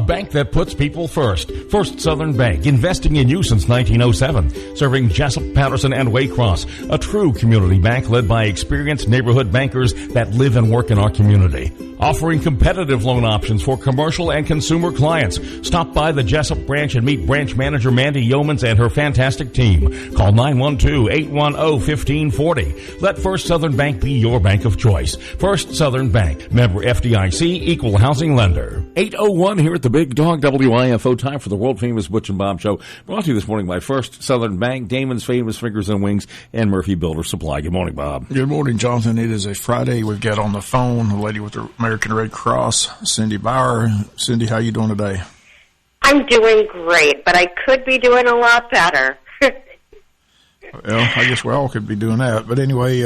bank that puts people first. First Southern Bank, investing in you since 1907. Serving Jessup, Patterson, and Waycross. A true community bank led by experienced neighborhood bankers that live and work in our community. Offering competitive loan options for commercial and consumer clients. Stop by the Jessup branch and meet branch manager Mandy Yeomans and her fantastic team. Call 912-810-1540. Let First Southern Bank be your bank of choice. First Southern Bank, member FDIC, equal housing lender. 8:01 here at the Big Dog WIFO. Time for the world-famous Butch and Bob Show. Brought to you this morning by First Southern Bank, Damon's Famous Fingers and Wings, and Murphy Builder Supply. Good morning, Bob. Good morning, Jonathan. It is a Friday. We've got on the phone a lady with the American Red Cross, Cindy Bauer. Cindy, how you doing today? I'm doing great, but I could be doing a lot better. Well, I guess we all could be doing that. But anyway,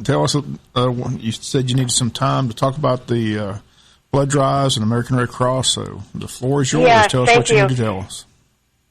tell us, you said you needed some time to talk about the blood drives and American Red Cross, so the floor is yours. Yes, tell us what you need to tell us.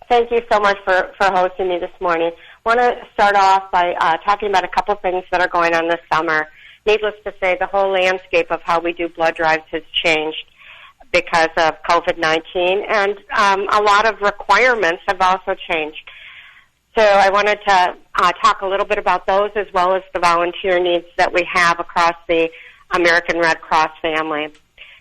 Thank you so much for hosting me this morning. I want to start off by talking about a couple things that are going on this summer. Needless to say, the whole landscape of how we do blood drives has changed because of COVID-19, and a lot of requirements have also changed. So I wanted to talk a little bit about those as well as the volunteer needs that we have across the American Red Cross family.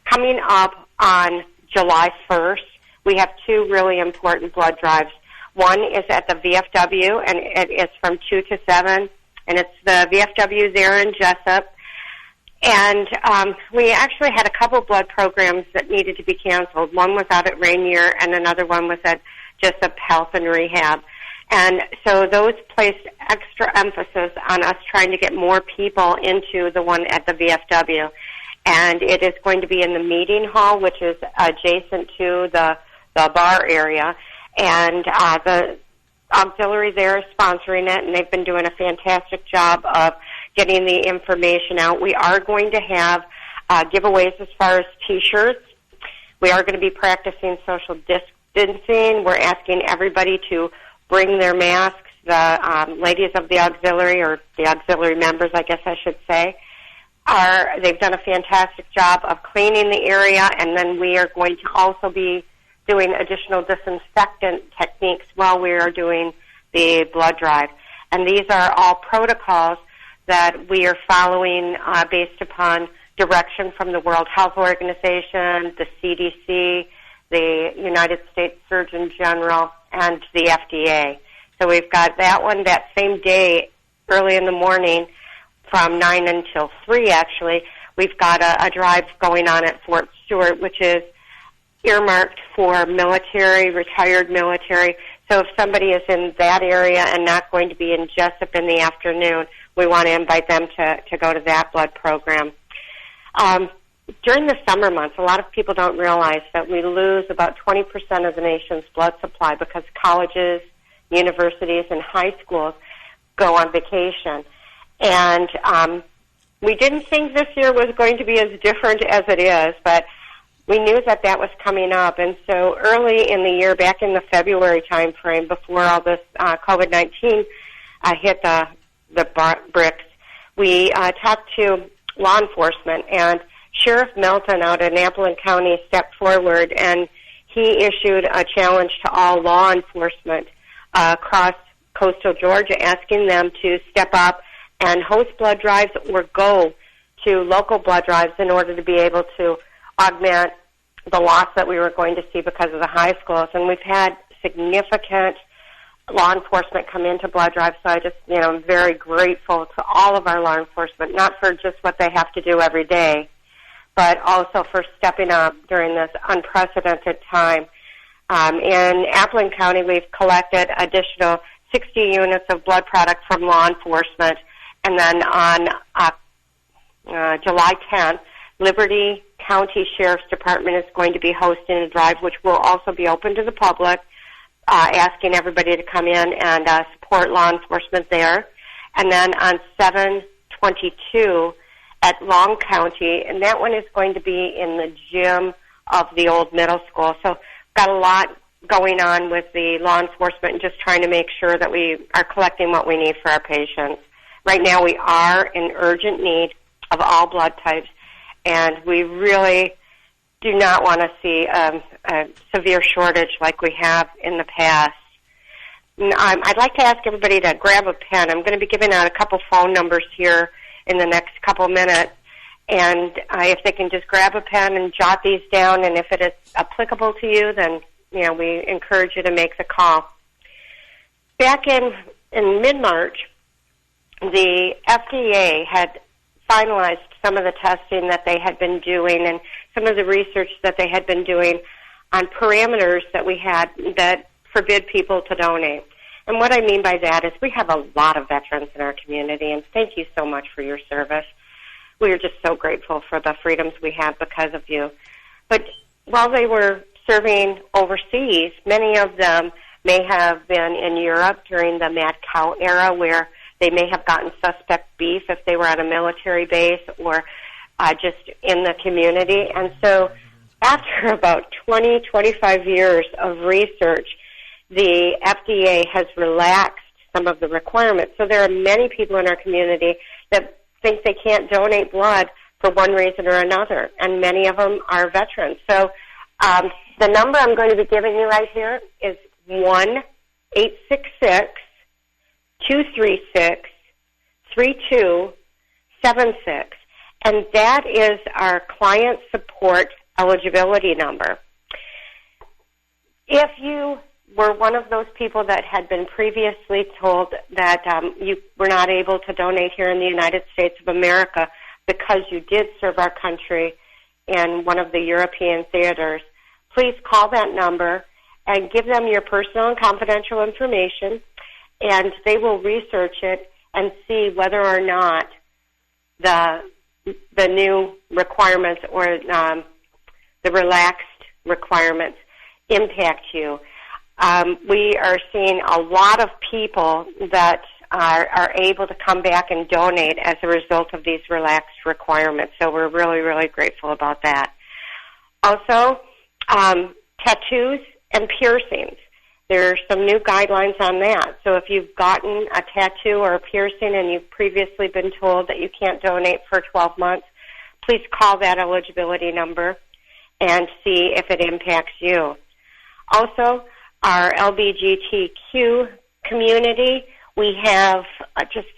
Coming up on July 1st, we have two really important blood drives. One is at the VFW, and it is from 2 to 7, and it's the VFW there in Jessup. And we actually had a couple blood programs that needed to be canceled. One was out at Rainier, and another one was at Jessup Health and Rehab. And so those placed extra emphasis on us trying to get more people into the one at the VFW. And it is going to be in the meeting hall, which is adjacent to the bar area. And the auxiliary there is sponsoring it, and they've been doing a fantastic job of getting the information out. We are going to have giveaways as far as T-shirts. We are going to be practicing social distancing. We're asking everybody to bring their masks. The ladies of the auxiliary, or the auxiliary members, I guess I should say, they've done a fantastic job of cleaning the area, and then we are going to also be doing additional disinfectant techniques while we are doing the blood drive. And these are all protocols that we are following based upon direction from the World Health Organization, the CDC, the United States Surgeon General, and the FDA. So we've got that one that same day, early in the morning, from 9 until 3, actually. We've got a drive going on at Fort Stewart, which is earmarked for military, retired military. So if somebody is in that area and not going to be in Jessup in the afternoon, we want to invite them to go to that blood program. During the summer months, a lot of people don't realize that we lose about 20% of the nation's blood supply because colleges, universities, and high schools go on vacation. And we didn't think this year was going to be as different as it is, but we knew that that was coming up. And so early in the year, back in the February time frame, before all this COVID-19 hit the bricks, we talked to law enforcement, and Sheriff Melton out in Appleton County stepped forward, and he issued a challenge to all law enforcement across coastal Georgia, asking them to step up and host blood drives or go to local blood drives in order to be able to augment the loss that we were going to see because of the high schools. And we've had significant law enforcement come into blood drives, so I'm very grateful to all of our law enforcement, not for just what they have to do every day, but also for stepping up during this unprecedented time. In Appleton County, we've collected additional 60 units of blood product from law enforcement, and then on July 10th, Liberty County Sheriff's Department is going to be hosting a drive, which will also be open to the public, asking everybody to come in and support law enforcement there. And then on 7/22 at Long County, and that one is going to be in the gym of the old middle school. So got a lot going on with the law enforcement and just trying to make sure that we are collecting what we need for our patients. Right now we are in urgent need of all blood types, and we really do not want to see a severe shortage like we have in the past. I'd like to ask everybody to grab a pen. I'm going to be giving out a couple phone numbers here in the next couple minutes, and if they can just grab a pen and jot these down, and if it is applicable to you, then we encourage you to make the call. Back in mid-March, the FDA had finalized some of the testing that they had been doing and some of the research that they had been doing on parameters that we had that forbid people to donate. And what I mean by that is we have a lot of veterans in our community, and thank you so much for your service. We are just so grateful for the freedoms we have because of you. But while they were serving overseas, many of them may have been in Europe during the mad cow era, where they may have gotten suspect beef if they were on a military base or just in the community. And so after about 20, 25 years of research, the FDA has relaxed some of the requirements. So there are many people in our community that think they can't donate blood for one reason or another, and many of them are veterans. So the number I'm going to be giving you right here is 1-866-236-3276, and that is our client support eligibility number. If you were one of those people that had been previously told that you were not able to donate here in the United States of America because you did serve our country in one of the European theaters, please call that number and give them your personal and confidential information, and they will research it and see whether or not the new requirements or the relaxed requirements impact you. We are seeing a lot of people that are able to come back and donate as a result of these relaxed requirements. So we're really, really grateful about that. Also, tattoos and piercings. There are some new guidelines on that. So if you've gotten a tattoo or a piercing and you've previously been told that you can't donate for 12 months, please call that eligibility number and see if it impacts you. Also, our LGBTQ community, we have just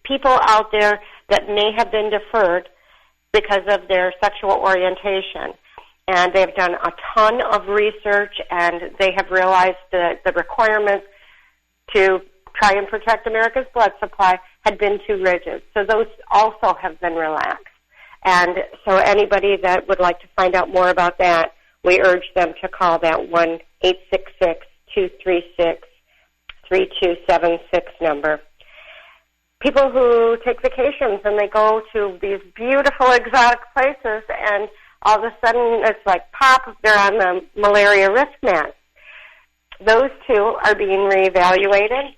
people out there that may have been deferred because of their sexual orientation. And they've done a ton of research, and they have realized that the requirements to try and protect America's blood supply had been too rigid. So those also have been relaxed. And so anybody that would like to find out more about that, we urge them to call that 1-866-236-3276 number. People who take vacations and they go to these beautiful exotic places, and all of a sudden it's like pop, they're on the malaria risk mat. Those two are being reevaluated.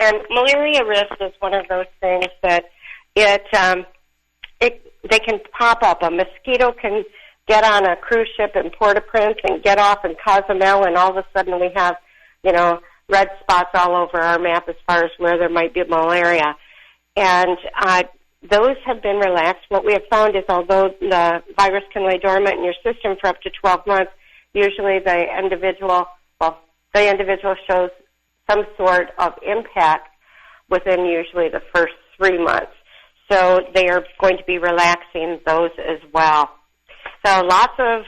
And malaria risk is one of those things that they can pop up. A mosquito can get on a cruise ship in Port-au-Prince and get off in Cozumel, and all of a sudden we have, red spots all over our map as far as where there might be malaria. And those have been relaxed. What we have found is although the virus can lay dormant in your system for up to 12 months, usually the individual shows some sort of impact within usually the first 3 months. So they are going to be relaxing those as well. So lots of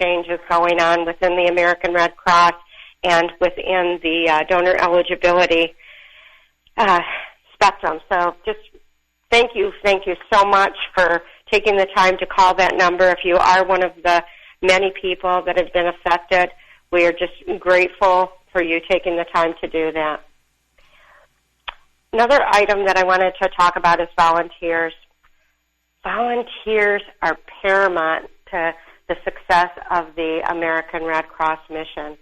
changes going on within the American Red Cross and within the donor eligibility spectrum. So just thank you so much for taking the time to call that number. If you are one of the many people that have been affected, we are just grateful for you taking the time to do that. Another item that I wanted to talk about is volunteers. Volunteers are paramount to the success of the American Red Cross mission.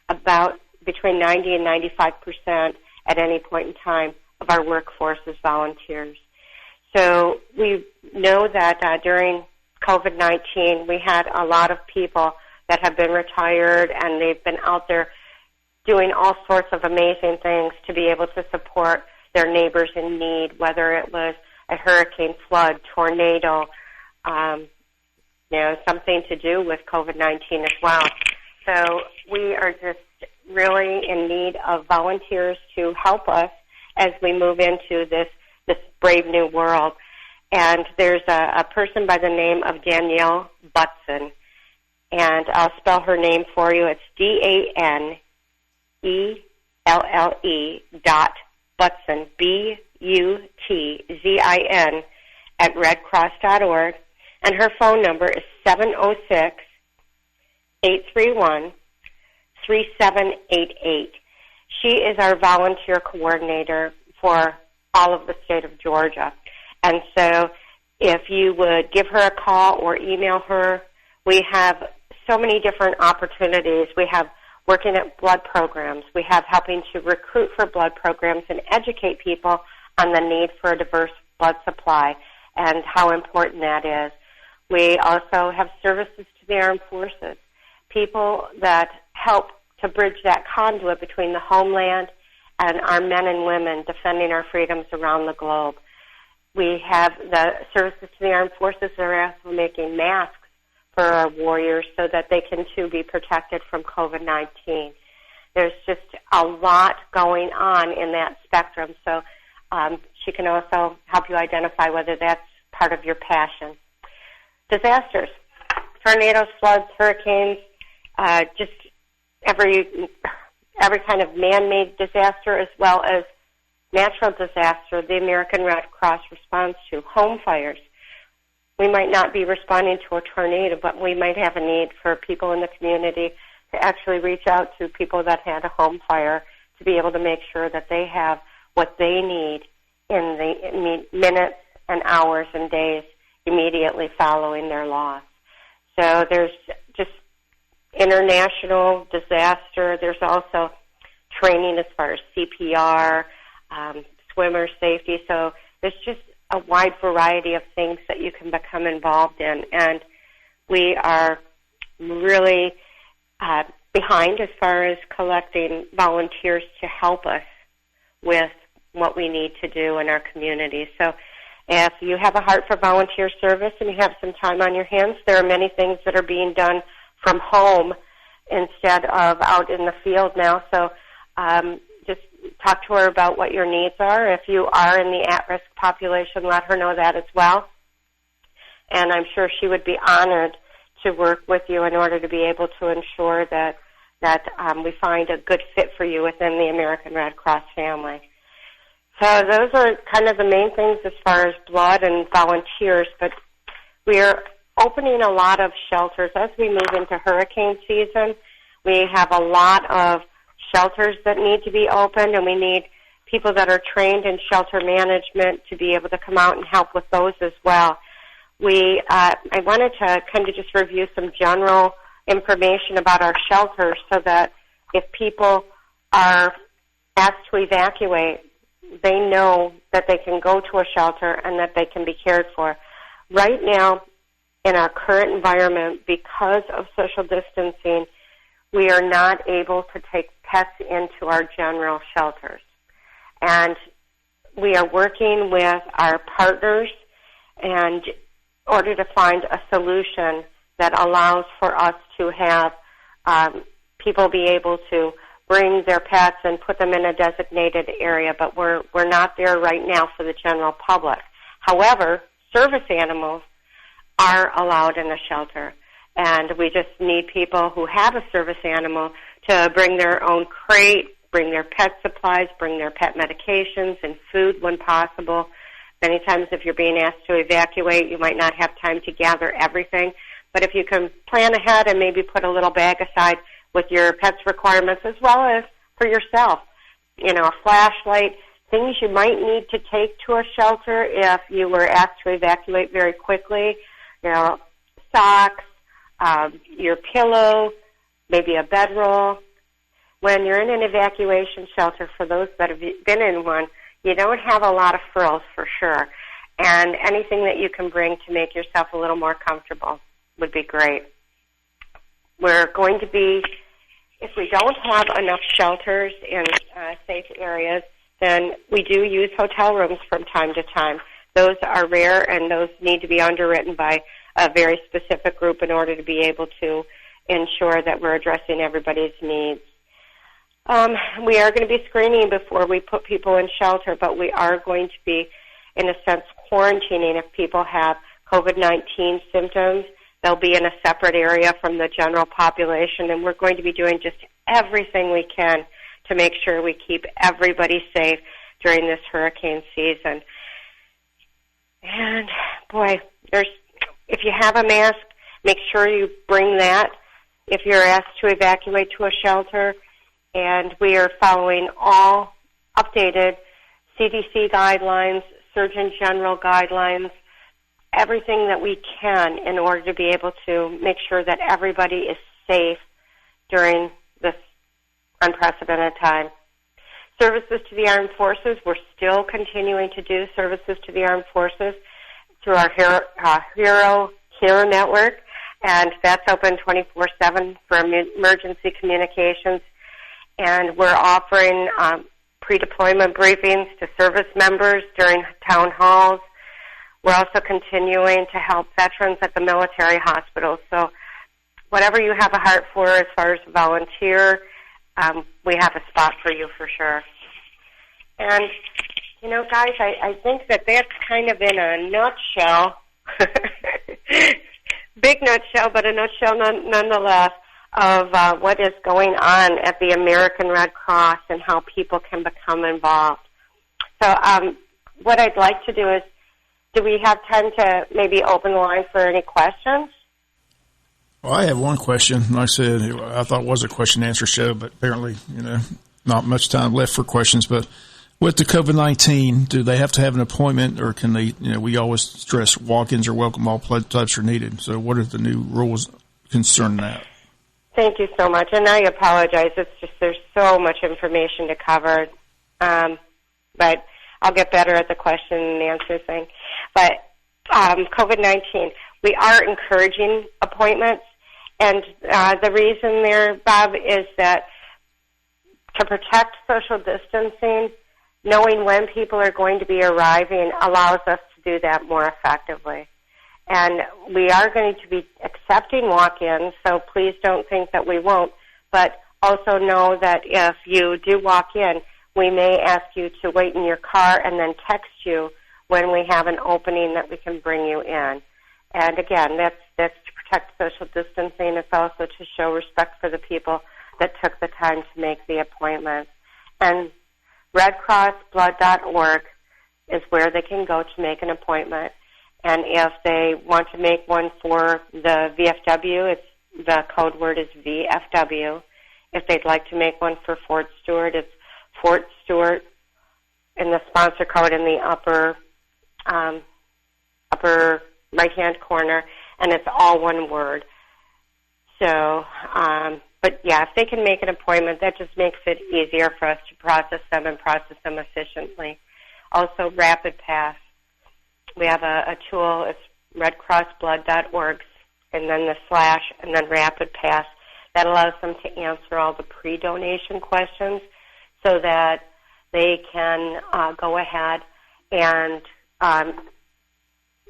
About between 90 and 95% at any point in time of our workforce is volunteers. So we know that during COVID-19, we had a lot of people that have been retired, and they've been out there doing all sorts of amazing things to be able to support their neighbors in need, whether it was a hurricane, flood, tornado, something to do with COVID-19 as well. So we are just really in need of volunteers to help us as we move into this brave new world. And there's a person by the name of Danielle Butson, and I'll spell her name for you. It's DANELLE Butson, BUTZIN, at redcross.org. And her phone number is 706-831-3788. She is our volunteer coordinator for all of the state of Georgia. And so if you would give her a call or email her, we have so many different opportunities. We have working at blood programs. We have helping to recruit for blood programs and educate people on the need for a diverse blood supply and how important that is. We also have services to the armed forces, people that help to bridge that conduit between the homeland and our men and women defending our freedoms around the globe. We have the services to the armed forces that are also making masks for our warriors so that they can, too, be protected from COVID-19. There's just a lot going on in that spectrum, so she can also help you identify whether that's part of your passion. Disasters, tornadoes, floods, hurricanes, just every kind of man-made disaster as well as natural disaster, the American Red Cross responds to. Home fires. We might not be responding to a tornado, but we might have a need for people in the community to actually reach out to people that had a home fire to be able to make sure that they have what they need in the minutes and hours and days immediately following their loss. So there's just international disaster. There's also training as far as CPR, swimmer safety. So there's just a wide variety of things that you can become involved in. And we are really behind as far as collecting volunteers to help us with what we need to do in our community. So if you have a heart for volunteer service and you have some time on your hands, there are many things that are being done from home instead of out in the field now. So just talk to her about what your needs are. If you are in the at-risk population, let her know that as well. And I'm sure she would be honored to work with you in order to be able to ensure that we find a good fit for you within the American Red Cross family. So those are kind of the main things as far as blood and volunteers, but we're opening a lot of shelters. As we move into hurricane season, we have a lot of shelters that need to be opened, and we need people that are trained in shelter management to be able to come out and help with those as well. I wanted to kind of just review some general information about our shelters so that if people are asked to evacuate, they know that they can go to a shelter and that they can be cared for. Right now, in our current environment, because of social distancing, we are not able to take pets into our general shelters. And we are working with our partners in order to find a solution that allows for us to have people be able to bring their pets and put them in a designated area, but we're not there right now for the general public. However, service animals are allowed in the shelter, and we just need people who have a service animal to bring their own crate, bring their pet supplies, bring their pet medications and food when possible. Many times if you're being asked to evacuate, you might not have time to gather everything, but if you can plan ahead and maybe put a little bag aside with your pet's requirements as well as for yourself, a flashlight, things you might need to take to a shelter if you were asked to evacuate very quickly, socks, your pillow, maybe a bedroll. When you're in an evacuation shelter, for those that have been in one, you don't have a lot of frills for sure, and anything that you can bring to make yourself a little more comfortable would be great. We're going to be, if we don't have enough shelters in safe areas, then we do use hotel rooms from time to time. Those are rare, and those need to be underwritten by a very specific group in order to be able to ensure that we're addressing everybody's needs. We are going to be screening before we put people in shelter, but we are going to be, in a sense, quarantining if people have COVID-19 symptoms. They'll be in a separate area from the general population, and we're going to be doing just everything we can to make sure we keep everybody safe during this hurricane season. And, boy, if you have a mask, make sure you bring that if you're asked to evacuate to a shelter. And we are following all updated CDC guidelines, Surgeon General guidelines, everything that we can in order to be able to make sure that everybody is safe during this unprecedented time. Services to the armed forces, we're still continuing to do services to the armed forces through our Hero Care Network, and that's open 24/7 for emergency communications. And we're offering pre-deployment briefings to service members during town halls. We're also continuing to help veterans at the military hospitals. So whatever you have a heart for as far as a volunteer, we have a spot for you for sure. And, you know, guys, I think that that's kind of in a nutshell, big nutshell, but a nutshell nonetheless, of what is going on at the American Red Cross and how people can become involved. So what I'd like to do is, do we have time to maybe open the line for any questions? Well, I have one question. Like I said, I thought it was a question-answer show, but apparently, not much time left for questions. But with the COVID-19, do they have to have an appointment, or can they, we always stress walk-ins are welcome, all blood types are needed. So what are the new rules concerning that? Thank you so much. And I apologize. It's just there's so much information to cover. But I'll get better at the question and answer thing. But COVID-19, we are encouraging appointments. And the reason there, Bob, is that to protect social distancing, knowing when people are going to be arriving allows us to do that more effectively. And we are going to be accepting walk-ins, so please don't think that we won't. But also know that if you do walk in, we may ask you to wait in your car and then text you when we have an opening that we can bring you in. And again, that's to protect social distancing. It's also to show respect for the people that took the time to make the appointment. And redcrossblood.org is where they can go to make an appointment. And if they want to make one for the VFW, the code word is VFW. If they'd like to make one for Fort Stewart, it's Fort Stewart in the sponsor code in the upper right-hand corner, and it's all one word. So, but yeah, if they can make an appointment, that just makes it easier for us to process them and process them efficiently. Also, Rapid Pass. We have a tool, it's redcrossblood.org, and then the / and then Rapid Pass. That allows them to answer all the pre-donation questions so that they can go ahead and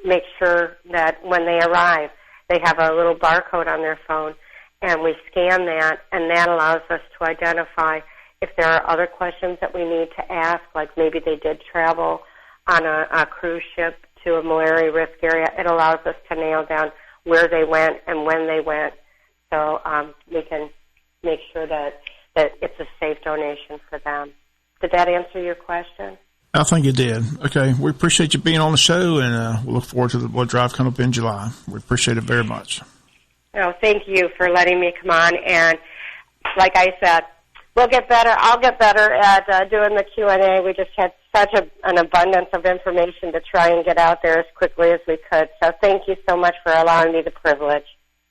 make sure that when they arrive, they have a little barcode on their phone, and we scan that, and that allows us to identify if there are other questions that we need to ask, like maybe they did travel on a cruise ship to a malaria risk area. It allows us to nail down where they went and when they went, so we can make sure that it's a safe donation for them. Did that answer your question? I think it did. Okay, we appreciate you being on the show, and we'll look forward to the blood drive coming up in July. We appreciate it very much. Oh, thank you for letting me come on, and like I said, we'll get better. I'll get better at doing the Q&A. We just had such an abundance of information to try and get out there as quickly as we could. So thank you so much for allowing me the privilege.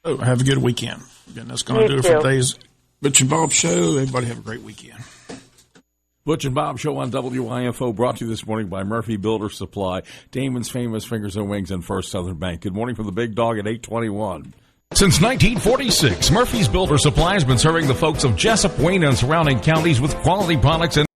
Oh, have a good weekend. Again, that's going to do it for today's Butch and Bob Show. Everybody have a great weekend. Butch and Bob Show on WIFO, brought to you this morning by Murphy Builder Supply, Damon's Famous Fingers and Wings, and First Southern Bank. Good morning from the Big Dog at 821. Since 1946, Murphy's Builder Supply has been serving the folks of Jessup, Wayne, and surrounding counties with quality products and